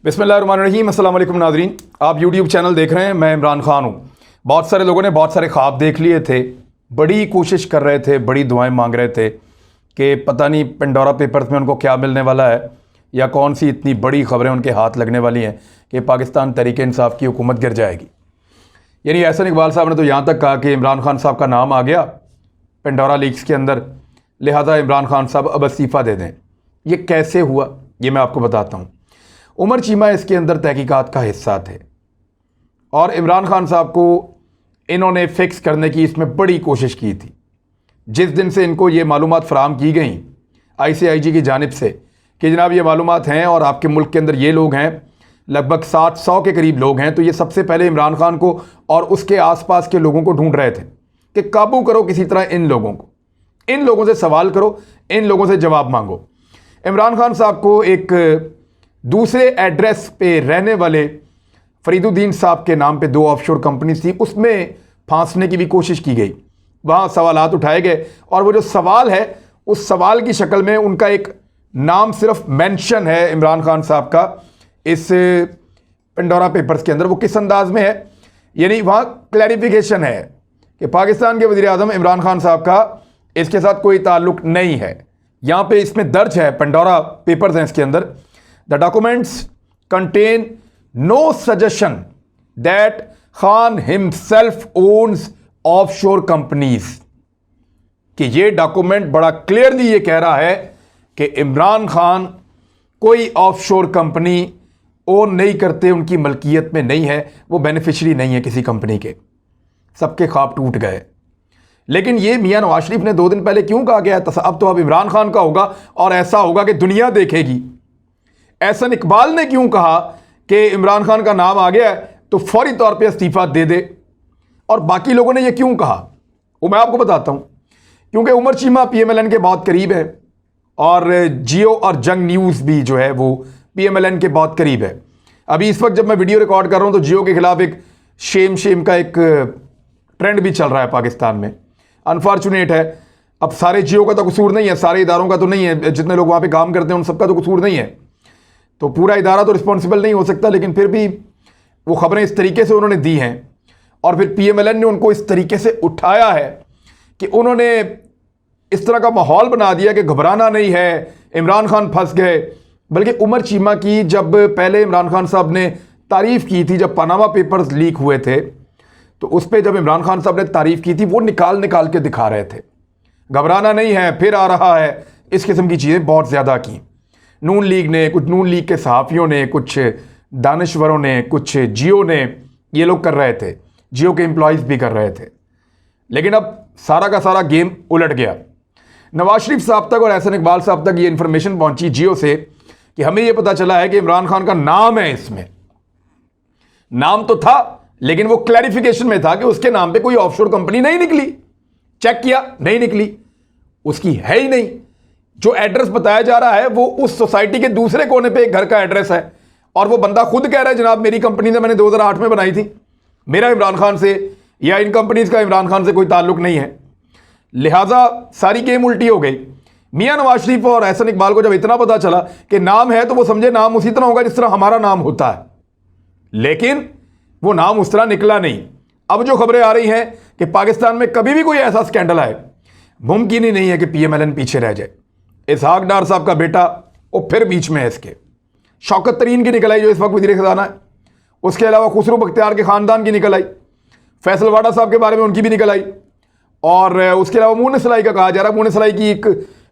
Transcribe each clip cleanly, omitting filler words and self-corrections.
बिस्मिल्लाहिर्रहमानिर्रहीम। अस्सलाम वालेकुम नाज़रीन, आप यूट्यूब चैनल देख रहे हैं। मैं इमरान खान हूँ। बहुत सारे लोगों ने बहुत सारे ख्वाब देख लिए थे, बड़ी कोशिश कर रहे थे, बड़ी दुआएं मांग रहे थे कि पता नहीं पेंडोरा पेपर्स में उनको क्या मिलने वाला है या कौन सी इतनी बड़ी ख़बरें उनके हाथ लगने वाली हैं कि पाकिस्तान तहरीक इंसाफ की हुकूमत गिर जाएगी। यानी एहसन इकबाल साहब ने तो यहाँ तक कहा कि इमरान खान साहब का नाम आ गया पेंडोरा लीक्स के अंदर, लिहाजा इमरान खान साहब अब इस्तीफ़ा दे दें। ये कैसे हुआ ये मैं आपको बताता हूँ। उमर चीमा इसके अंदर तहकीकात का हिस्सा थे और इमरान खान साहब को इन्होंने फ़िक्स करने की इसमें बड़ी कोशिश की थी। जिस दिन से इनको ये मालूमात फ़राहम की गई ICIG की जानिब से कि जनाब ये मालूमात हैं और आपके मुल्क के अंदर ये लोग हैं, लगभग 700 के करीब लोग हैं, तो ये सबसे पहले इमरान खान को और उसके आसपास के लोगों को ढूंढ रहे थे कि काबू करो किसी तरह इन लोगों को, इन लोगों से सवाल करो, इन लोगों से जवाब मांगो। इमरान खान साहब को एक दूसरे एड्रेस पे रहने वाले फरीदुद्दीन साहब के नाम पे 2 ऑफशोर कंपनीज थी, उसमें फांसने की भी कोशिश की गई। वहाँ सवालात उठाए गए और वो जो सवाल है उस सवाल की शक्ल में उनका एक नाम सिर्फ मेंशन है इमरान खान साहब का इस पेंडोरा पेपर्स के अंदर। वो किस अंदाज में है, यानी वहाँ क्लैरिफिकेशन है कि पाकिस्तान के वज़ीर आज़म इमरान खान साहब का इसके साथ कोई ताल्लुक नहीं है। यहाँ पे इसमें दर्ज है, पेंडोरा पेपर्स हैं इसके अंदर, The documents contain no suggestion that Khan himself owns offshore companies। कि ये डॉक्यूमेंट बड़ा क्लियरली ये कह रहा है कि इमरान खान कोई ऑफशोर कंपनी ओन नहीं करते, उनकी मलकियत में नहीं है, वो बेनिफिशरी नहीं है किसी कंपनी के। सबके ख्वाब टूट गए। लेकिन ये मियां नवाज शरीफ ने 2 दिन पहले क्यों कहा गया अब तो अब इमरान खान का होगा और ऐसा होगा कि दुनिया देखेगी। एहसन इकबाल ने क्यों कहा कि इमरान खान का नाम आ गया है तो फौरी तौर पे इस्तीफा दे दे, और बाकी लोगों ने ये क्यों कहा वो मैं आपको बताता हूं। क्योंकि उमर चीमा PMLN के बहुत करीब है और जियो और जंग न्यूज़ भी जो है वो PMLN के बहुत करीब है। अभी इस वक्त जब मैं वीडियो रिकॉर्ड कर रहा हूं तो जियो के खिलाफ एक शेम का एक ट्रेंड भी चल रहा है पाकिस्तान में। अनफॉर्चुनेट है, अब सारे जियो का तो कसूर नहीं है, सारे इदारों का तो नहीं है, जितने लोग वहाँ पे काम करते हैं उन सबका तो कसूर नहीं है, तो पूरा इदारा तो रिस्पॉन्सिबल नहीं हो सकता। लेकिन फिर भी वो खबरें इस तरीके से उन्होंने दी हैं और फिर PMLN ने उनको इस तरीके से उठाया है कि उन्होंने इस तरह का माहौल बना दिया कि घबराना नहीं है, इमरान खान फंस गए। बल्कि उमर चीमा की जब पहले इमरान खान साहब ने तारीफ़ की थी, जब पनामा पेपर्स लीक हुए थे तो उस पर जब इमरान खान साहब ने तारीफ़ की थी वो निकाल के दिखा रहे थे, घबराना नहीं है, फिर आ रहा है, इस किस्म की चीज़ें बहुत ज़्यादा की। नून लीग ने, कुछ नून लीग के सहाफ़ियों ने, कुछ दानिश्वरों ने, कुछ जियो ने, ये लोग कर रहे थे, जियो के एम्प्लॉयज़ भी कर रहे थे। लेकिन अब सारा का सारा गेम उलट गया। नवाज शरीफ साहब तक और एहसन इकबाल साहब तक ये इन्फॉर्मेशन पहुंची जियो से कि हमें ये पता चला है कि इमरान खान का नाम है इसमें। नाम तो था लेकिन वो क्लैरिफिकेशन में था कि उसके नाम पे कोई ऑफशोर कंपनी नहीं निकली। चेक किया, नहीं निकली, उसकी है ही नहीं। जो एड्रेस बताया जा रहा है वो उस सोसाइटी के दूसरे कोने पे एक घर का एड्रेस है और वो बंदा खुद कह रहा है जनाब मेरी कंपनी ने मैंने 2008 में बनाई थी, मेरा इमरान खान से या इन कंपनीज का इमरान खान से कोई ताल्लुक नहीं है। लिहाजा सारी गेम उल्टी हो गई। मियां नवाज शरीफ और एहसन इकबाल को जब इतना पता चला कि नाम है तो वो समझे नाम उसी तरह होगा जिस तरह हमारा नाम होता है, लेकिन वो नाम उस तरह निकला नहीं। अब जो खबरें आ रही हैं कि पाकिस्तान में कभी भी कोई ऐसा स्कैंडल आए, मुमकिन ही नहीं है कि PMLN पीछे रह जाए। इसहाक डार साहब का बेटा वो फिर बीच में है इसके। शौकत तरीन की निकल आई जो इस वक्त वज़ीर ख़ज़ाना है, उसके अलावा खुसरो बख्तियार के ख़ानदान की निकल आई, फैसल वाडा साहब के बारे में उनकी भी निकल आई, और उसके अलावा मून सलाई का कहा जा रहा है। मून सलाई की एक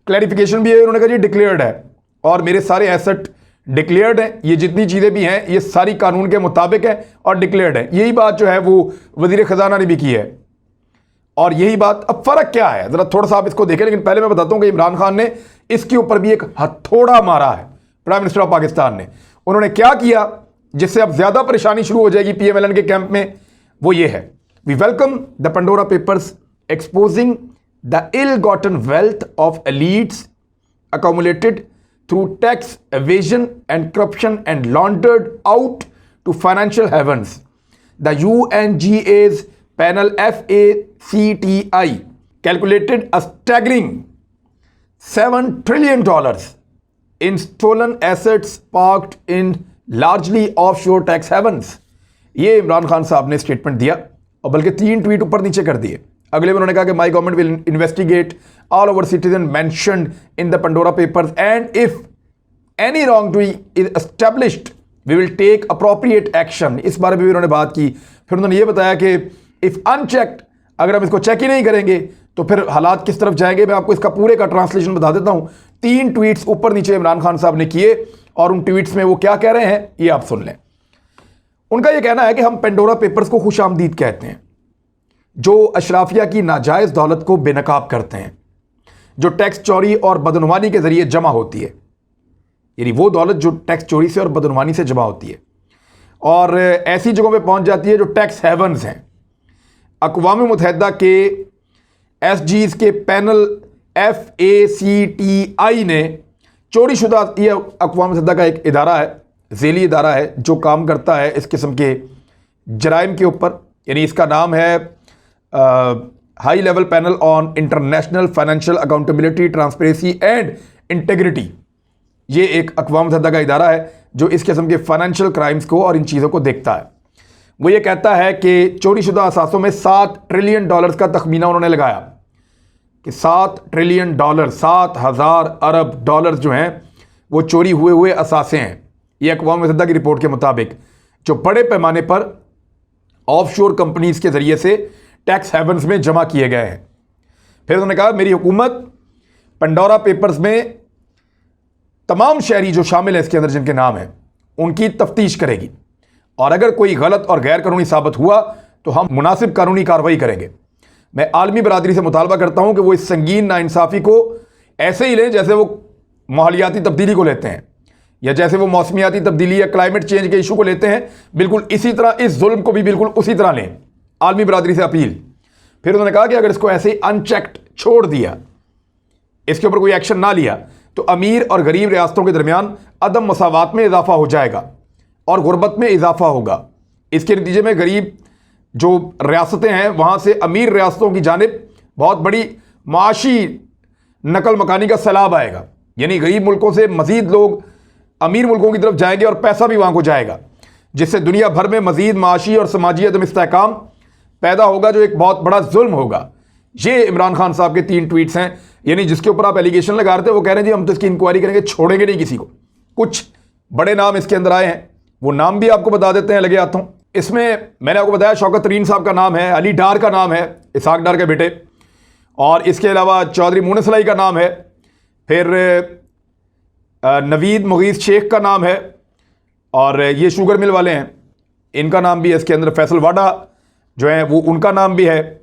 क्लैरिफिकेशन भी है, उन्होंने कहा जी डिक्लेयर्ड है और मेरे सारे एसेट डिक्लेयर्ड हैं, ये जितनी चीज़ें भी हैं ये सारी कानून के मुताबिक है और डिक्लेयर्ड है। यही बात जो है वो वज़ीर ख़ज़ाना ने भी की है। और यही बात, अब फ़र्क क्या है ज़रा थोड़ा सा आप इसको देखें। लेकिन पहले मैं बताता हूं कि इमरान खान ने इसके ऊपर भी एक हथौड़ा मारा है, प्राइम मिनिस्टर ऑफ पाकिस्तान ने। उन्होंने क्या किया जिससे अब ज़्यादा परेशानी शुरू हो जाएगी PMLN के कैंप में, वो ये है, we welcome the Pandora papers exposing the ill gotten wealth of elites accumulated through tax evasion and corruption and laundered out to financial havens. The UNGA's panel FACTI calculated a staggering $7 trillion in stolen assets parked in largely of शोर tax heavens. ये इमरान खान साहब ने statement दिया और बल्कि 3 tweet ऊपर नीचे कर दिए। अगले में उन्होंने कहा कि my government will investigate all over citizen mentioned in the Pandora papers and if any wrongdoing is established we will take appropriate action. इस बारे में भी उन्होंने बात की। फिर उन्होंने ये बताया कि इफ अनचेक्ड, अगर हम इसको चेक ही नहीं करेंगे तो फिर हालात किस तरफ जाएंगे। मैं आपको इसका पूरे का ट्रांसलेशन बता देता हूं। 3 ट्वीट्स ऊपर नीचे इमरान खान साहब ने किए और उन ट्वीट्स में वो क्या कह रहे हैं ये आप सुन लें। उनका यह कहना है कि हम पेंडोरा पेपर्स को खुशामदीद कहते हैं, जो अशराफिया की नाजायज़ दौलत को बेनकाब करते हैं, जो टैक्स चोरी और बदनवानी के जरिए जमा होती है, यानी वो दौलत जो टैक्स चोरी से और बदनवानी से जमा होती है और ऐसी जगहों पे पहुंच जाती है जो टैक्स हेवंस हैं। अक़वाम मुत्तहिदा के SGs के पैनल FACTI ने चोरी शुदा, ये अक़वाम मुत्तहिदा का एक इदारा है, ज़ेली इदारा है जो काम करता है इस किस्म के जराइम के ऊपर, यानी इसका नाम है high level panel on international financial accountability transparency and integrity. ये एक अक़वाम मुत्तहिदा का इदारा है जो इस किस्म के फाइनेंशियल क्राइम्स को और इन चीज़ों को देखता है। वो ये कहता है कि चोरी शुदा असासों में $7 ट्रिलियन का तखमीना उन्होंने लगाया कि $7 ट्रिलियन, 7,000 अरब डॉलर जो हैं वो चोरी हुए असासे हैं। ये अक़वाम मुत्तहिदा की रिपोर्ट के मुताबिक जो बड़े पैमाने पर ऑफशोर कंपनीज के ज़रिए से टैक्स हेवंस में जमा किए गए हैं। फिर उन्होंने कहा मेरी हुकूमत पंडोरा पेपर्स में तमाम शहरी जो शामिल हैं इसके अंदर जिनके नाम हैं उनकी तफ्तीश करेगी और अगर कोई गलत और गैर कानूनी साबित हुआ तो हम मुनासिब कानूनी कार्रवाई करेंगे। मैं आलमी बरादरी से मुतालबा करता हूं कि वो इस संगीन नाइंसाफ़ी को ऐसे ही लें जैसे वो माहौलियाती तब्दीली को लेते हैं या जैसे वो मौसमियाती तब्दीली या क्लाइमेट चेंज के इशू को लेते हैं। बिल्कुल इसी तरह इस जुल्म को भी बिल्कुल उसी तरह लें। आलमी बरादरी से अपील। फिर उन्होंने कहा कि अगर इसको ऐसे ही अनचेक्ड छोड़ दिया, इसके ऊपर कोई एक्शन ना लिया तो अमीर और गरीब रियासतों के दरमियान अदम मसावात में इजाफा हो जाएगा और गुर्बत में इजाफा होगा। इसके नतीजे में गरीब जो रियासतें हैं वहाँ से अमीर रियासतों की जानिब बहुत बड़ी माशी नकल मकानी का सैलाब आएगा, यानी गरीब मुल्कों से मज़ीद लोग अमीर मुल्कों की तरफ जाएंगे और पैसा भी वहाँ को जाएगा, जिससे दुनिया भर में मज़ीद माशी और समाजी अदम इस्तेहकाम पैदा होगा जो एक बहुत बड़ा जुल्म होगा। ये इमरान खान साहब के 3 ट्वीट्स हैं, यानी जिसके ऊपर आप एलिगेशन लगा रहे थे वो कह रहे हैं जी हम तो इसकी इंक्वायरी करेंगे, छोड़ेंगे नहीं किसी को। कुछ बड़े नाम इसके अंदर आए हैं, वो नाम भी आपको बता देते हैं लगे हाथों। इसमें मैंने आपको बताया शौकत तरीन साहब का नाम है, अली डार का नाम है, इसहाक डार के बेटे, और इसके अलावा चौधरी मुनसलाई का नाम है, फिर नवीद मुगीस शेख का नाम है और ये शुगर मिल वाले हैं, इनका नाम भी है इसके अंदर। फैसल वाडा जो है वो उनका नाम भी है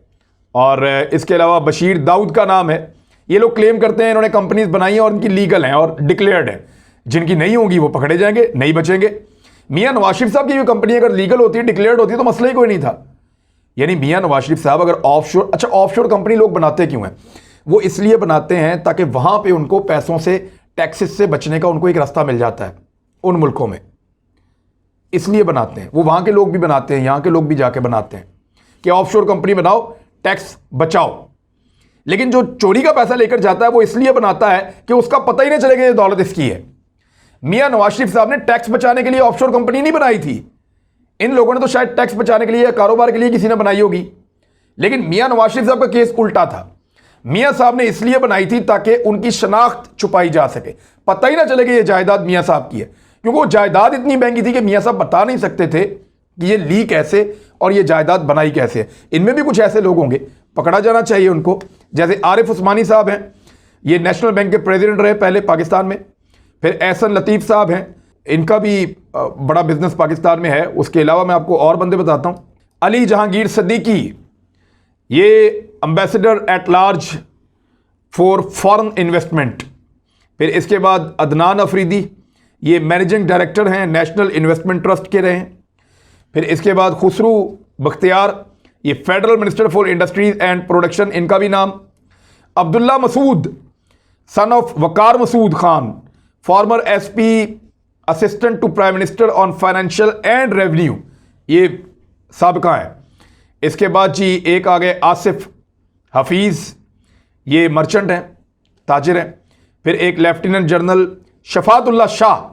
और इसके अलावा बशीर दाऊद का नाम है। ये लोग क्लेम करते हैं इन्होंने कंपनीज बनाई हैं और इनकी लीगल हैं और डिक्लेयर्ड है। जिनकी नहीं होंगी वो पकड़े जाएंगे, नहीं बचेंगे। मियां नवाज शरीफ साहब की भी कंपनी अगर लीगल होती है, डिक्लेयर्ड होती है तो मसला ही कोई नहीं था। यानी मियां नवाज शरीफ साहब अगर ऑफशोर, अच्छा ऑफशोर कंपनी लोग बनाते क्यों हैं? वो इसलिए बनाते हैं ताकि वहां पे उनको पैसों से, टैक्सेस से बचने का उनको एक रास्ता मिल जाता है उन मुल्कों में, इसलिए बनाते हैं। वो वहां के लोग भी बनाते हैं, यहां के लोग भी जाके बनाते हैं कि ऑफशोर कंपनी बनाओ, टैक्स बचाओ। लेकिन जो चोरी का पैसा लेकर जाता है वो इसलिए बनाता है कि उसका पता ही नहीं चलेगा ये दौलत इसकी है। मियां नवाज शरीफ साहब ने टैक्स बचाने के लिए ऑफशोर कंपनी नहीं बनाई थी। इन लोगों ने तो शायद टैक्स बचाने के लिए या कारोबार के लिए किसी ने बनाई होगी, लेकिन मियां नवाज शरीफ साहब का केस उल्टा था। मियां साहब ने इसलिए बनाई थी ताकि उनकी शनाख्त छुपाई जा सके, पता ही ना चले कि ये जायदाद मियां साहब की है, क्योंकि वो जायदाद इतनी महंगी थी कि मियां साहब बता नहीं सकते थे कि ये ली कैसे और ये जायदाद बनाई कैसे। इनमें भी कुछ ऐसे लोग होंगे, पकड़ा जाना चाहिए उनको। जैसे आरिफ उस्मानी साहब हैं, ये नेशनल बैंक के प्रेसिडेंट रहे पहले पाकिस्तान में। फिर एहसन लतीफ़ साहब हैं, इनका भी बड़ा बिजनेस पाकिस्तान में है। उसके अलावा मैं आपको और बंदे बताता हूँ। अली जहांगीर सद्दीकी, ये ambassador at large for foreign investment. फिर इसके बाद अदनान अफरीदी, ये मैनेजिंग डायरेक्टर हैं नेशनल इन्वेस्टमेंट ट्रस्ट के रहे हैं। फिर इसके बाद खुसरू बख्तियार, ये federal minister for industries and production, इनका भी नाम। Abdullah Masood, son of Waqar Masood Khan, former SP assistant to prime minister on financial and revenue, ये साबिका है। इसके बाद जी एक आ गए आसिफ हफीज़, ये मर्चेंट हैं, ताजिर हैं। फिर एक लेफ्टिनेंट जनरल शफातुल्ला शाह,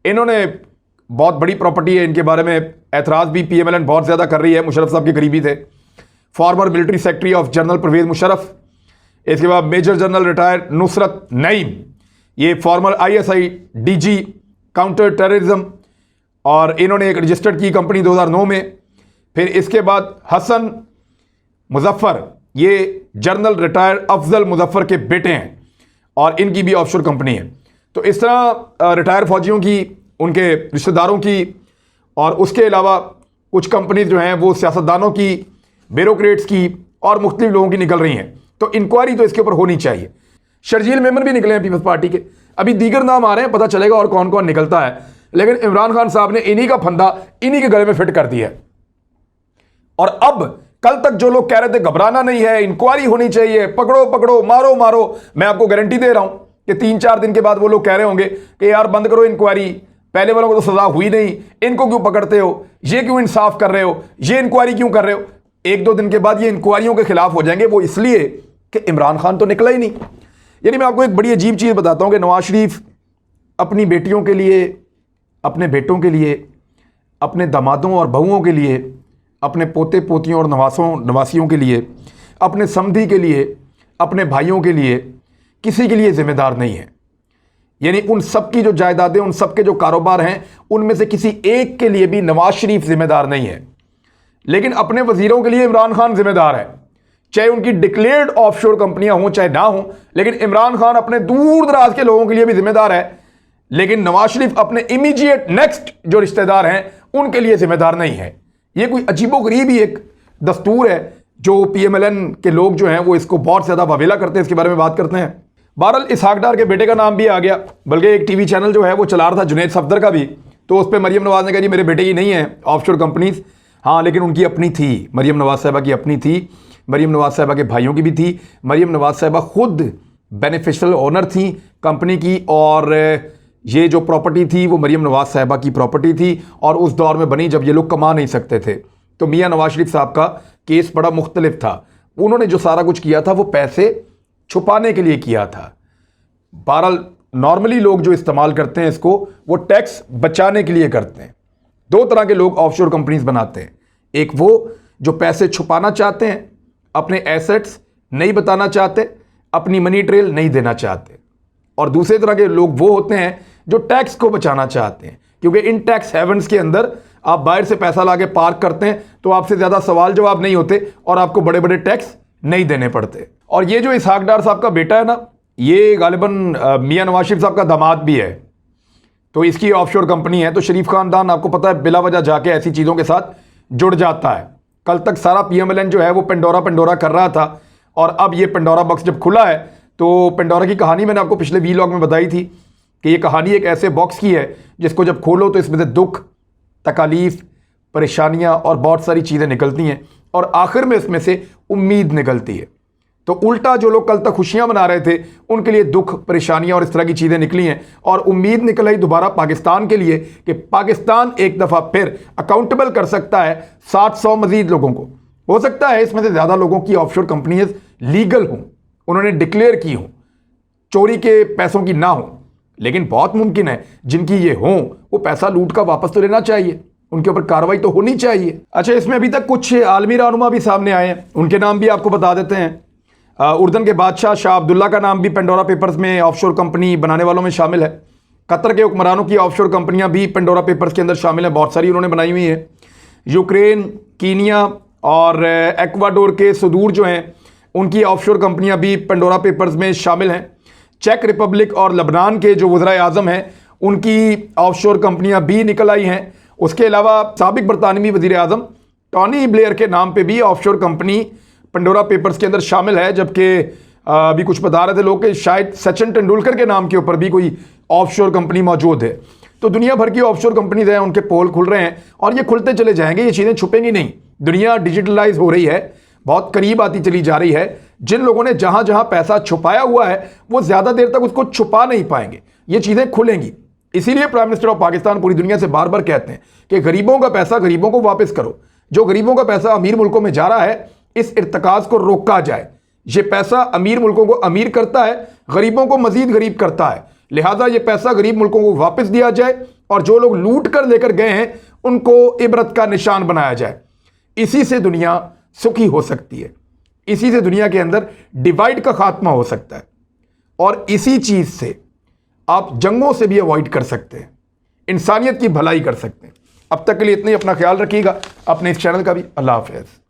इन्होंने बहुत बड़ी प्रॉपर्टी है, इनके बारे में एतराज़ भी पीएमएलएन बहुत ज़्यादा कर रही है। मुशर्रफ साहब के करीबी थे, former military secretary of general Pervez Musharraf. इसके बाद major general retired Nusrat Naeem, ये former ISI DG counter terrorism, और इन्होंने एक रजिस्टर्ड की कंपनी 2009 में। फिर इसके बाद हसन मुजफ्फर, ये जनरल रिटायर अफजल मुजफ्फर के बेटे हैं और इनकी भी ऑफशोर कंपनी है। तो इस तरह रिटायर फौजियों की, उनके रिश्तेदारों की, और उसके अलावा कुछ कंपनीज जो हैं वो सियासतदानों की, ब्यूरोक्रेट्स की और मुख्तलिफ लोगों की निकल रही हैं। तो इंक्वायरी तो इसके ऊपर होनी चाहिए। शर्जील मेमन भी निकले हैं पीपल्स पार्टी के, अभी दीगर नाम आ रहे हैं, पता चलेगा और कौन कौन निकलता है। लेकिन इमरान खान साहब ने इन्हीं का फंदा इन्हीं के गले में फिट कर दिया है। और अब कल तक जो लोग कह रहे थे घबराना नहीं है, इंक्वायरी होनी चाहिए, पकड़ो पकड़ो, मारो मारो, मैं आपको गारंटी दे रहा हूं कि 3-4 दिन के बाद वो लोग कह रहे होंगे कि यार बंद करो इंक्वायरी, पहले वालों को तो सजा हुई नहीं, इनको क्यों पकड़ते हो, ये क्यों इंसाफ कर रहे हो, ये इंक्वायरी क्यों कर रहे हो। 1-2 दिन के बाद ये इंक्वायरियों के खिलाफ हो जाएंगे, वो इसलिए कि इमरान खान तो निकला ही नहीं। यानी मैं आपको एक बड़ी अजीब चीज़ बताता हूं कि नवाज शरीफ अपनी बेटियों के लिए, अपने बेटों के लिए, अपने दामादों और बहुओं के लिए, अपने पोते पोतियों और नवासियों के लिए, अपने समधी के लिए, अपने भाइयों के लिए, किसी के लिए जिम्मेदार नहीं है। यानी उन सब की जो जायदादें, उन सब के जो कारोबार हैं, उनमें से किसी एक के लिए भी नवाज शरीफ जिम्मेदार नहीं है। लेकिन अपने वजीरों के लिए इमरान खान जिम्मेदार है, चाहे उनकी डिक्लेयर्ड ऑफशोर कंपनियां हों चाहे ना हों। लेकिन इमरान खान अपने दूर दराज के लोगों के लिए भी जिम्मेदार है, लेकिन नवाज शरीफ अपने इमीडिएट नेक्स्ट जो रिश्तेदार हैं उनके लिए जिम्मेदार नहीं है। यह कोई अजीबोगरीब ही एक दस्तूर है जो पीएमएलएन के लोग जो हैं वो इसको बहुत ज़्यादा वावेला करते हैं, इसके बारे में बात करते हैं। बहरहाल इसहाक डार के बेटे का नाम भी आ गया, बल्कि एक टीवी चैनल जो है वो चला रहा था जुनैद सफदर का भी, तो उस पर मरियम नवाज ने कहा जी मेरे बेटे की नहीं है ऑफशोर कंपनीज। हाँ, लेकिन उनकी अपनी थी, मरियम नवाज साहिबा की अपनी थी, मरियम नवाज साहिबा के भाइयों की भी थी। मरियम नवाज साहिबा खुद बेनिफिशियल ओनर थी कंपनी की, और ये जो प्रॉपर्टी थी वो मरियम नवाज साहिबा की प्रॉपर्टी थी, और उस दौर में बनी जब ये लोग कमा नहीं सकते थे। तो मियाँ नवाज शरीफ साहब का केस बड़ा मुख्तलिफ था, उन्होंने जो सारा कुछ किया था वो पैसे छुपाने के लिए किया था। बहरहाल नॉर्मली लोग जो इस्तेमाल करते हैं इसको, वो टैक्स बचाने के लिए करते हैं। 2 तरह के लोग ऑफशोर कंपनीज बनाते हैं, एक वो जो पैसे छुपाना चाहते हैं, अपने एसेट्स नहीं बताना चाहते, अपनी मनी ट्रेल नहीं देना चाहते, और दूसरे तरह के लोग वो होते हैं जो टैक्स को बचाना चाहते हैं, क्योंकि इन टैक्स हेवन्स के अंदर आप बाहर से पैसा लाके पार्क करते हैं तो आपसे ज़्यादा सवाल जवाब नहीं होते और आपको बड़े बड़े टैक्स नहीं देने पड़ते। और ये जो इसहाक डार साहब का बेटा है ना, ये गालिबन मियाँ नवाज शरीफ साहब का दामाद भी है, तो इसकी ऑफशोर कंपनी है। तो शरीफ खानदान आपको पता है बिला वजह जाके ऐसी चीज़ों के साथ जुड़ जाता है। कल तक सारा पीएमएलएन जो है वो पेंडोरा कर रहा था, और अब ये पेंडोरा बॉक्स जब खुला है तो पेंडोरा की कहानी मैंने आपको पिछले वीलॉग में बताई थी कि ये कहानी एक ऐसे बॉक्स की है जिसको जब खोलो तो इसमें से दुख, तकालीफ, परेशानियां और बहुत सारी चीज़ें निकलती हैं, और आखिर में इसमें से उम्मीद निकलती है। तो उल्टा जो लोग कल तक खुशियां मना रहे थे उनके लिए दुख, परेशानियां और इस तरह की चीज़ें निकली हैं, और उम्मीद निकल आई दोबारा पाकिस्तान के लिए कि पाकिस्तान एक दफ़ा फिर अकाउंटेबल कर सकता है 700 मजीद लोगों को। हो सकता है इसमें से ज़्यादा लोगों की ऑफशोर कंपनीज लीगल हों, उन्होंने डिक्लेयर की हों, चोरी के पैसों की ना हो, लेकिन बहुत मुमकिन है जिनकी ये हों वो पैसा लूट का वापस तो लेना चाहिए, उनके ऊपर कार्रवाई तो होनी चाहिए। अच्छा, इसमें अभी तक कुछ आलमी रहनुमा भी सामने आए हैं, उनके नाम भी आपको बता देते हैं। उर्दन के बादशाह शाह अब्दुल्ला का नाम भी पेंडोरा पेपर्स में ऑफशोर कंपनी बनाने वालों में शामिल है। कतर के हुक्मरानों की ऑफशोर कंपनियां भी पेंडोरा पेपर्स के अंदर शामिल हैं, बहुत सारी उन्होंने बनाई हुई है। यूक्रेन, कीनिया और एक्वाडोर के सुदूर जो हैं उनकी ऑफशोर कंपनियां भी पेंडोरा पेपर्स में शामिल हैं। चेक रिपब्लिक और लबनान के जो वज़ीर आज़म हैं उनकी ऑफशोर कंपनियां भी निकल आई हैं। उसके अलावा साबिक बरतानवी वज़ीर आज़म टॉनी ब्लेयर के नाम पे भी ऑफशोर कंपनी पेंडोरा पेपर्स के अंदर शामिल है, जबकि अभी कुछ बता रहे थे लोग कि शायद सचिन तेंदुलकर के नाम के ऊपर भी कोई ऑफशोर कंपनी मौजूद है। तो दुनिया भर की ऑफशोर कंपनीज हैं, उनके पोल खुल रहे हैं और ये खुलते चले जाएंगे, ये चीज़ें छुपेंगी नहीं। दुनिया डिजिटलाइज हो रही है, बहुत करीब आती चली जा रही है। जिन लोगों ने जहां जहां पैसा छुपाया हुआ है वो ज़्यादा देर तक उसको छुपा नहीं पाएंगे, ये चीज़ें खुलेंगी। इसीलिए प्राइम मिनिस्टर ऑफ पाकिस्तान पूरी दुनिया से बार बार कहते हैं कि गरीबों का पैसा गरीबों को वापस करो। जो गरीबों का पैसा अमीर मुल्कों में जा रहा है, इस इर्तिकाज को रोका जाए। ये पैसा अमीर मुल्कों को अमीर करता है, गरीबों को मजीद गरीब करता है। लिहाजा ये पैसा गरीब मुल्कों को वापस दिया जाए और जो लोग लूट कर लेकर गए हैं उनको इबरत का निशान बनाया जाए। इसी से दुनिया सुखी हो सकती है, इसी से दुनिया के अंदर डिवाइड का खात्मा हो सकता है, और इसी चीज से आप जंगों से भी अवॉइड कर सकते हैं, इंसानियत की भलाई कर सकते हैं। अब तक के लिए इतना ही। अपना ख्याल रखिएगा, अपने इस चैनल का भी। अल्लाह हाफ़िज़।